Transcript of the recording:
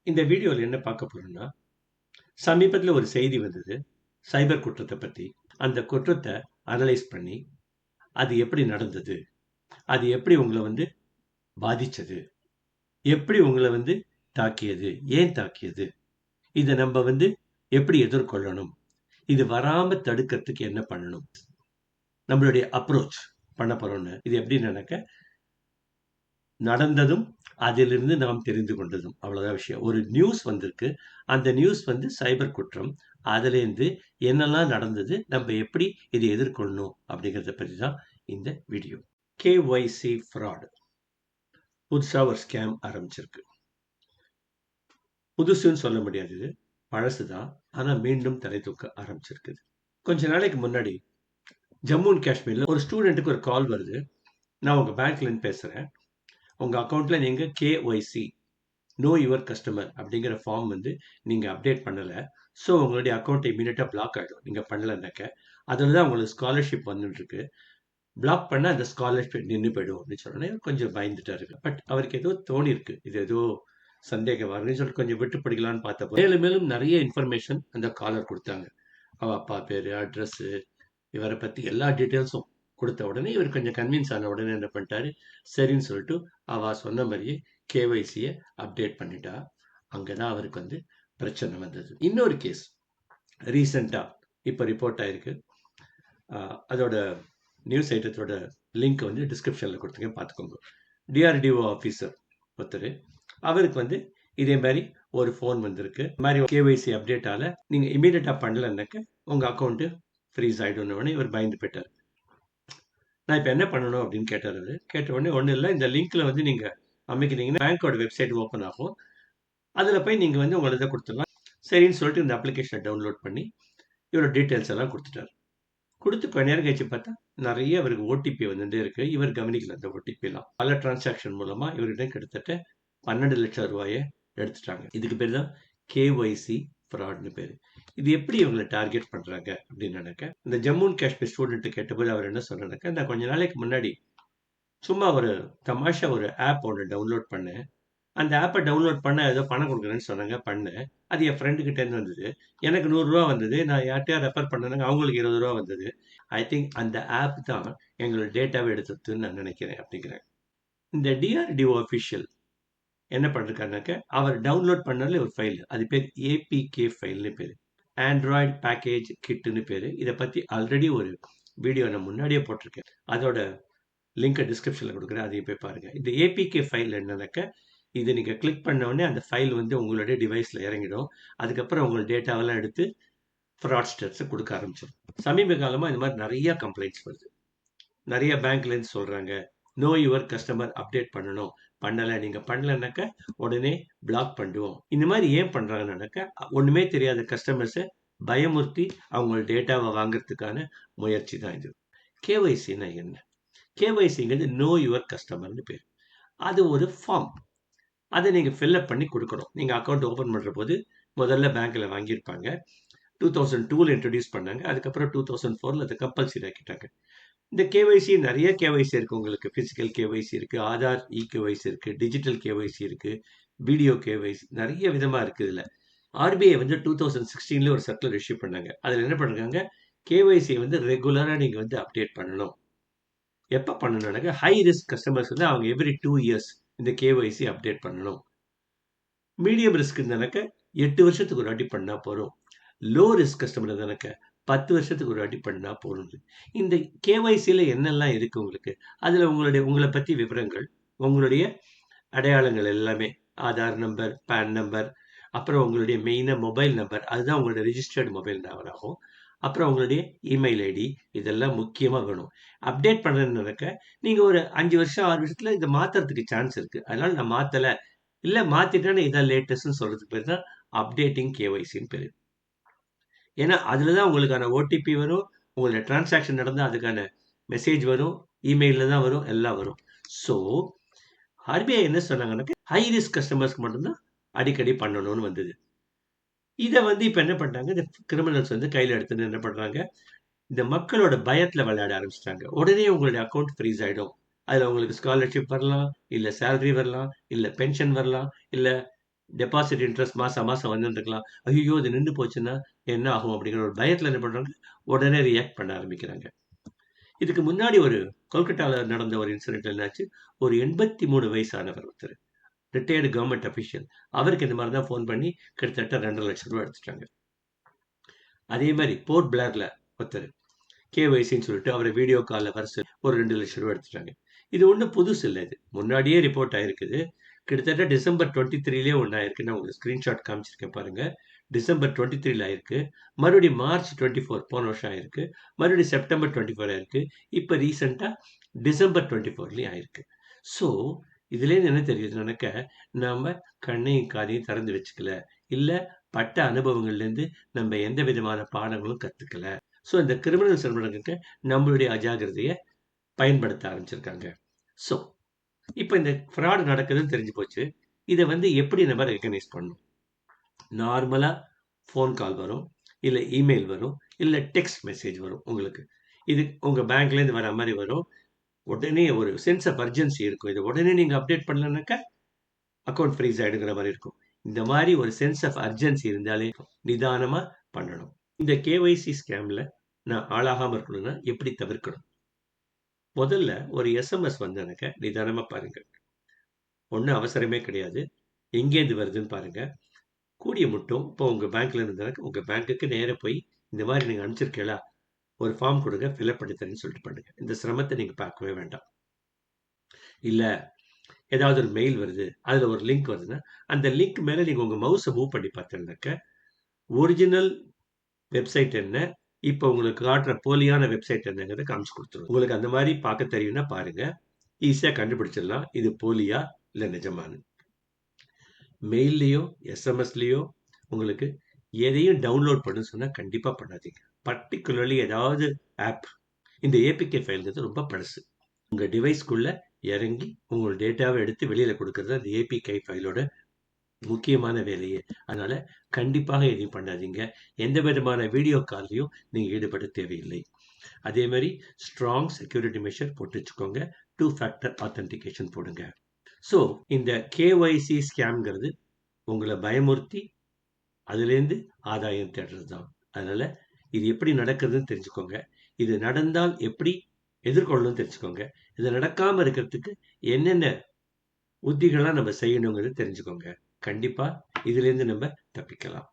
இந்த வீடியோவில் என்ன பார்க்க போறோம்னா, சமீபத்தில ஒரு செய்தி வந்தது. சைபர் குற்றத்த பத்தி. அந்த குற்றத்த அனலைஸ் பண்ணி, அது எப்படி நடந்தது? அது எப்படி உங்கள பாதிச்சது? எப்படி உங்கள தாக்கியது? ஏன் தாக்கியது? இத நம்ப எப்படி எதிர்கொள்ளணும்? இது வராம தடுக்கிறதுக்கு என்ன பண்ணணும்? நம்மளுடைய அப்ரோச் பண்ண போறோம்னு. இது எப்படின்னாக்க, நடந்ததும், அதிலிருந்து நாம் தெரிந்து கொண்டதும். அவ்வளவுதான் விஷயம். ஒரு நியூஸ் வந்திருக்கு. அந்த நியூஸ் சைபர் குற்றம். அதுலேருந்து என்னெல்லாம் நடந்தது? நம்ம எப்படி இத எதிர்கொள்ளணும்? அப்படிங்கிறத பத்தி தான் இந்த வீடியோ. KYC fraud. புதுசா ஒரு ஸ்கேம் ஆரம்பிச்சிருக்கு. புதுசுன்னு சொல்ல முடியாது இது. பழசு தான். ஆனா மீண்டும் தலை தூக்க ஆரம்பிச்சிருக்குது. கொஞ்ச நாளைக்கு முன்னாடி ஜம்மு அண்ட் காஷ்மீர்ல ஒரு ஸ்டூடெண்ட்டுக்கு ஒரு கால் வருது. நான் உங்க பேங்க்ல இருந்து பேசுறேன். உங்க அக்கவுண்ட்ல நீங்க கேஒய்சி நோ யுவர் கஸ்டமர் அப்படிங்கிற ஃபார்ம் நீங்க அப்டேட் பண்ணல. ஸோ உங்களுடைய அக்கௌண்ட் இமீடியட்டா பிளாக் ஆயிடும். நீங்க பண்ணலன்னாக்க. அதில தான் உங்களுக்கு ஸ்காலர்ஷிப் வந்துட்டு இருக்கு. பிளாக் பண்ணா அந்த ஸ்காலர்ஷிப் நின்னு போயிடும் அப்படின்னு சொன்னோனே கொஞ்சம் பயந்துட்டாரு. பட் அவருக்கு ஏதோ தோணியிருக்கு. இது ஏதோ சந்தேகம் வருதுன்னு சொல்லிட்டு கொஞ்சம் விட்டு படிக்கலான்னு பார்த்தப்போ மேலும் மேலும் நிறைய இன்ஃபர்மேஷன் அந்த காலர் கொடுத்தாங்க. அவ அப்பா பேரு, அட்ரஸ், இவரை பத்தி எல்லா டீட்டெயில்ஸும் கொடுத்த உடனே இவர் கொஞ்சம் கன்வின்ஸ் ஆன உடனே என்ன பண்ணிட்டாரு, சரின்னு சொல்லிட்டு அவ சொன்ன மாதிரியே கேஒய்சியை அப்டேட் பண்ணிட்டா. அங்கதான் அவருக்கு பிரச்சனை வந்தது. இன்னொரு கேஸ் ரீசெண்டா இப்ப ரிப்போர்ட் ஆயிருக்கு. அதோட நியூஸ் ஐட்டத்தோட லிங்க் டிஸ்கிரிப்ஷன்ல கொடுத்துங்க, பார்த்துக்கோங்க. டிஆர்டிஓ ஆஃபீஸர் ஒருத்தர், அவருக்கு இதே மாதிரி ஒரு ஃபோன் வந்திருக்கு. இந்த மாதிரி கேஒய்சி அப்டேட்டால நீங்க இமீடியட்டா பண்ணலன்னாக்க உங்க அக்கௌண்ட் ஃப்ரீஸ் ஆயிடும்னு இவர் பயந்து போயிட்டார். நான் இப்போ என்ன பண்ணணும் அப்படின்னு கேட்டார். அவர் கேட்ட உடனே ஒன்றும் இல்லை, இந்த லிங்க்ல நீங்க அமைக்கிறீங்கன்னா பேங்கோட வெப்சைட் ஓப்பன் ஆகும். அதில் போய் நீங்கள் உங்களை இதை கொடுத்துடலாம். சரின்னு சொல்லிட்டு இந்த அப்ளிகேஷனை டவுன்லோட் பண்ணி இவரோட டீட்டெயில்ஸ் எல்லாம் கொடுத்துட்டார். கொடுத்து கொஞ்ச நேரம் கழிச்சு பார்த்தா நிறைய அவருக்கு ஓடிபி வந்துட்டே இருக்கு. இவர் கவனிக்கல அந்த ஓடிபிலாம். பல டிரான்சாக்ஷன் மூலமா இவர்கிட்ட கிட்டத்தட்ட 12 லட்சம் ரூபாயை எடுத்துட்டாங்க. இதுக்கு பேர் தான் கேஒய்சி ஃப்ராட்னு பேரு. இது எப்படி இவங்களை டார்கெட் பண்றாங்க அப்படின்னு நினைக்க, இந்த ஜம்மு அண்ட் காஷ்மீர் ஸ்டூடெண்ட் கேட்டபோது அவர் என்ன சொன்னாக்க, நான் கொஞ்ச நாளைக்கு முன்னாடி சும்மா ஒரு தமாஷா ஒரு ஆப் ஒன்று டவுன்லோட் பண்ணேன். அந்த ஆப்பை டவுன்லோட் பண்ண ஏதோ பணம் கொடுக்குறேன்னு சொன்னாங்க, பண்ணேன். அது என் ஃப்ரெண்டு கிட்டேருந்து வந்தது. எனக்கு 100 ரூபா வந்தது. நான் யார்ட்டையா ரெஃபர் பண்ணேனாங்க, அவங்களுக்கு 20 ரூபா வந்தது. ஐ திங்க் அந்த ஆப் தான் எங்களோட டேட்டாவை எடுத்ததுன்னு நான் நினைக்கிறேன் அப்படிங்கிறேன். இந்த டிஆர்டிஓ அஃபிஷியல் என்ன பண்ணிருக்காருனாக்க, அவர் டவுன்லோட் பண்ணல ஒரு ஃபைல். அது பேர் ஏபிகே ஃபைல்னு பேரு. ஆண்ட்ராய்டு பேக்கேஜ் கிட்னு பேரு. இதை பத்தி ஆல்ரெடி ஒரு வீடியோ நான் முன்னாடியே போட்டிருக்கேன். அதோட லிங்கை டிஸ்கிரிப்ஷன்ல கொடுக்குறேன், அதையும் போய் பாருங்க. இந்த ஏபிகே ஃபைல் என்னன்னாக்க, இதை நீங்க கிளிக் பண்ண உடனே அந்த ஃபைல் உங்களுடைய டிவைஸ்ல இறங்கிடும். அதுக்கப்புறம் உங்களோட டேட்டாவெல்லாம் எடுத்து ஃப்ராட்ஸ்டர்ஸ் கொடுக்க ஆரம்பிச்சிடும். சமீப காலமா இந்த மாதிரி நிறைய கம்ப்ளைண்ட்ஸ் வருது. நிறைய பேங்க்ல இருந்து சொல்றாங்க, நோ யுவர் கஸ்டமர் அப்டேட் பண்ணணும், பண்ணல, நீங்க பண்ணலன்னாக்க உடனே பிளாக் பண்ணுவோம். இந்த மாதிரி ஏன் பண்றாங்கன்னாக்க, ஒண்ணுமே தெரியாத கஸ்டமர்ஸை பயமுறுத்தி அவங்களோட டேட்டாவை வாங்குறதுக்கான முயற்சி தான் இது. கேஒய்சின்னா என்ன? கேஒய்சிங்கிறது நோ யுவர் கஸ்டமர்னு பேர். அது ஒரு ஃபார்ம். அதை நீங்க ஃபில்அப் பண்ணி கொடுக்கணும். நீங்க அக்கௌண்ட் ஓபன் பண்ற போது முதல்ல பேங்க்ல வாங்கியிருப்பாங்க. 2002ல இன்ட்ரடியூஸ் பண்ணாங்க. அதுக்கப்புறம் 2004ல அதை கம்பல்சரி ஆக்கிட்டாங்க. இந்த கேஒய்சி நிறைய கேஒய்சி இருக்கு. உங்களுக்கு பிசிக்கல் கேஒய்சி இருக்கு, ஆதார் இ கேஒய்சி இருக்கு, டிஜிட்டல் கேஒய்சி இருக்கு, வீடியோ கேஒய்சி, நிறைய விதமா இருக்கு. இதுல ஆர்பிஐ 2016ல ஒரு சர்க்குலர் இஷ்யூ பண்ணாங்க. அதுல என்ன பண்றாங்க, கேஒய்சி ரெகுலரா நீங்க அப்டேட் பண்ணணும். எப்ப பண்ணணும்னாக்க, ஹை ரிஸ்க் கஸ்டமர்ஸ் அவங்க எவ்ரி 2 இயர்ஸ் இந்த கேஒய்சி அப்டேட் பண்ணணும். மீடியம் ரிஸ்க் இருந்தாக்க 8 வருஷத்துக்கு ஒரு வாட்டி பண்ணா போறோம். லோ ரிஸ்க் கஸ்டமர் இருந்தாக்க 10 வருஷத்துக்கு ஒரு வாட்டி பண்ணா போறோம். இந்த கேஒய்சில என்னெல்லாம் இருக்கு உங்களுக்கு? அதுல உங்களை பத்தி விவரங்கள், உங்களுடைய அடையாளங்கள் எல்லாமே, ஆதார் நம்பர், பேன் நம்பர், அப்புறம் உங்களுடைய மெயினா மொபைல் நம்பர், அதுதான் உங்களுடைய ரெஜிஸ்டர்டு மொபைல் நம்பர் ஆகும். அப்புறம் உங்களுடைய இமெயில் ஐடி, இதெல்லாம் முக்கியமா வேணும். அப்டேட் பண்றதுனாக்க நீங்க ஒரு 5 வருஷம் 6 வருஷத்துல இதை மாத்துறதுக்கு சான்ஸ் இருக்கு. அதனால நான் மாத்தல, இல்ல மாத்திட்டேன்னு இதான் லேட்டஸ்ட்னு சொல்றதுக்கு பேர் தான் அப்டேட்டிங் கேஒய்சின்னு பேரு. ஏன்னா அதுலதான் உங்களுக்கான ஓடிபி வரும், உங்களுடைய டிரான்சாக்ஷன் நடந்தா அதுக்கான மெசேஜ் வரும், இமெயில்ல தான் வரும், எல்லாம் வரும். ஸோ ஆர்பிஐ என்ன சொன்னாங்கன்னாக்க, ஹை ரிஸ்க் கஸ்டமர்ஸ்க்கு மட்டும்தான் அடிக்கடி பண்ணணும்னு வந்தது. இதை இப்ப என்ன பண்றாங்க, இந்த கிரிமினல்ஸ் கையில எடுத்துன்னு என்ன பண்றாங்க, இந்த மக்களோட பயத்துல விளையாட ஆரம்பிச்சிட்டாங்க. உடனே உங்களுடைய அக்கௌண்ட் ஃப்ரீஸ் ஆயிடும். அதுல உங்களுக்கு ஸ்காலர்ஷிப் வரலாம், இல்ல சேலரி வரலாம், இல்ல பென்ஷன் வரலாம், இல்ல டெபாசிட் இன்ட்ரெஸ்ட் மாசம் மாசம் வந்துருக்கலாம். ஐயோ! இது நின்னு போச்சுன்னா என்ன ஆகும்? அப்படிங்கிற ஒரு பயத்துல என்ன பண்றாங்க, உடனே ரியாக்ட் பண்ண ஆரம்பிக்கிறாங்க. இதுக்கு முன்னாடி ஒரு கொல்கட்டால நடந்த ஒரு இன்சிடென்ட்ல என்னாச்சு, ஒரு 83 வயசானவர் ஒருத்தர். Retired government official. அவருக்கு இந்த மாரி தான் ஃபோன் பண்ணி கிட்டத்தட்ட ரூ. 2,50,000 எடுத்துட்டாங்க. அதே மாரி போர்ட் பிளேர்ல ஒருத்தர் கேஒய்சின்னு சொல்லிட்டு அவர வீடியோ கால்ல வர சொல்லி ஒரு ரூ. 2,00,000 எடுத்துட்டாங்க. இது ஒண்ணும் புதுசு இல்ல இது. முன்னாடியே ரிப்போர்ட் ஆயிருக்குது. கிட்டத்தட்ட டிசம்பர் 23லயே ஒண்ணு ஆயிருக்கு. நான் உங்களுக்கு ஸ்கிரீன்ஷாட் காமிச்சிருக்கேன் பாருங்க. டிசம்பர் 23ல ஆயிருக்கு. மறுபடியும் மார்ச் 24 போன வருஷம் ஆயிருக்கு. மறுபடியும் செப்டம்பர் 24 ஆயிருக்கு. இப்ப ரீசென்ட்டா டிசம்பர் 24லயும் ஆயிருக்கு. ஸோ, இதுலேருந்து என்ன தெரியுதுனாக்க, நாம கண்ணையும் காதையும் திறந்து வச்சுக்கல. இல்ல பட்ட அனுபவங்கள்லேருந்து நம்ம எந்த விதமான பாடங்களும் கத்துக்கல. ஸோ, இந்த கிரிமினல்ஸ் என்ன பண்றாங்க, நம்மளுடைய அஜாக்கிரதைய பயன்படுத்த ஆரம்பிச்சிருக்காங்க. ஸோ, இப்ப இந்த ஃப்ராட் நடக்குதுன்னு தெரிஞ்சு போச்சு. இத வந்து எப்படி நம்ம ரெகக்னைஸ் பண்ணணும்? நார்மலா ஃபோன் கால் வரும். இல்ல இமெயில் வரும். இல்ல டெக்ஸ்ட் மெசேஜ் வரும் உங்களுக்கு. இது உங்க பேங்க்லேருந்து வர மாரி வரும். உடனே ஒரு சென்ஸ் ஆஃப் அர்ஜென்சி இருக்கும். இத உடனே நீங்க அப்டேட் பண்ணலனாக்கா, அக்கவுண்ட் ஃப்ரீஸ் ஆயிடுங்கிற மாரி இருக்கும். இந்த மாரி ஒரு சென்ஸ் ஆஃப் அர்ஜென்சி இருந்தாலே நிதானமா பண்ணணும். இந்த கேஒய்சி ஸ்கேம்ல நான் ஆளாகாம இருக்கணும்னா எப்படி தவிர்க்கணும்? முதல்ல ஒரு எஸ்எம்எஸ் வந்ததுனாக்க நிதானமா பாருங்க. ஒண்ணும் அவசரமே கிடையாது. எங்கேருந்து வருதுன்னு பாருங்க. கூடிய மட்டும் இப்போ உங்க பேங்க்ல இருந்தாக்க உங்க பேங்க்குக்கு நேரா போய் இந்த மாரி நீங்க அனுப்பிச்சிருக்கீங்களா? ஒரு ஃபார்ம் குடுங்க. ஃபில் பண்ணி தரேன்னு சொல்லிட்டு பண்ணுங்க. இந்த சிரமத்த நீங்க பார்க்கவே வேண்டாம். இல்ல ஏதாவது ஒரு மெயில் வருது. அதுல ஒரு லிங்க் வருதுன்னா, அந்த லிங்க் மேல நீங்க உங்க மவுஸ மூவ் பண்ணி பார்த்தீங்கன்னாக்க, ஒரிஜினல் வெப்சைட் என்ன? இப்ப உங்களுக்கு காட்டுற போலியான வெப்சைட் என்னங்கிறத காமிச்சு குடுத்துரும். உங்களுக்கு அந்த மாரி பார்க்க தெரியும்னா பாருங்க. ஈஸியா கண்டுபிடிச்சிடலாம். இது போலியா? இல்ல நிஜமான்னு. மெயில்லயோ, எஸ்எம்எஸ்லயோ உங்களுக்கு எதையும் டவுன்லோட் பண்ணுன்னு சொன்னா கண்டிப்பா பண்ணாதீங்க. பர்ட்டிகுலர்லி ஏதாவது ஆப். இந்த ஏபிகே ஃபைல்ங்கிறது ரொம்ப பழசு. உங்க டிவைஸ்க்குள்ள இறங்கி உங்களோட டேட்டாவ எடுத்து வெளியில குடுக்குறது அந்த ஏபிகே ஃபைலோட முக்கியமான வேலையே. அதனால கண்டிப்பாக எதையும் பண்ணாதீங்க. எந்த விதமான வீடியோ கால்லயும் நீங்க ஈடுபட தேவையில்லை. அதே மாரி ஸ்ட்ராங் செக்யூரிட்டி மெஷர் போட்டு வச்சுக்கோங்க. 2 ஃபேக்டர் ஆத்தென்டிகேஷன் போடுங்க. ஸோ, இந்த கேஒய்சி ஸ்கேம்ங்கிறது உங்கள பயமுறுத்தி, அதுலேருந்து ஆதாயம் தேடுறது தான். அதனால இது எப்படி நடக்குதுன்னு தெரிஞ்சுக்கோங்க. இது நடந்தால் எப்படி எதிர்கொள்ளணும்னு தெரிஞ்சுக்கோங்க. இது நடக்காம இருக்கிறதுக்கு என்னென்ன உத்திகள்லாம் நம்ம செய்யணுங்கிறத தெரிஞ்சுக்கோங்க. கண்டிப்பா இதுலேருந்து நம்ம தப்பிக்கலாம்.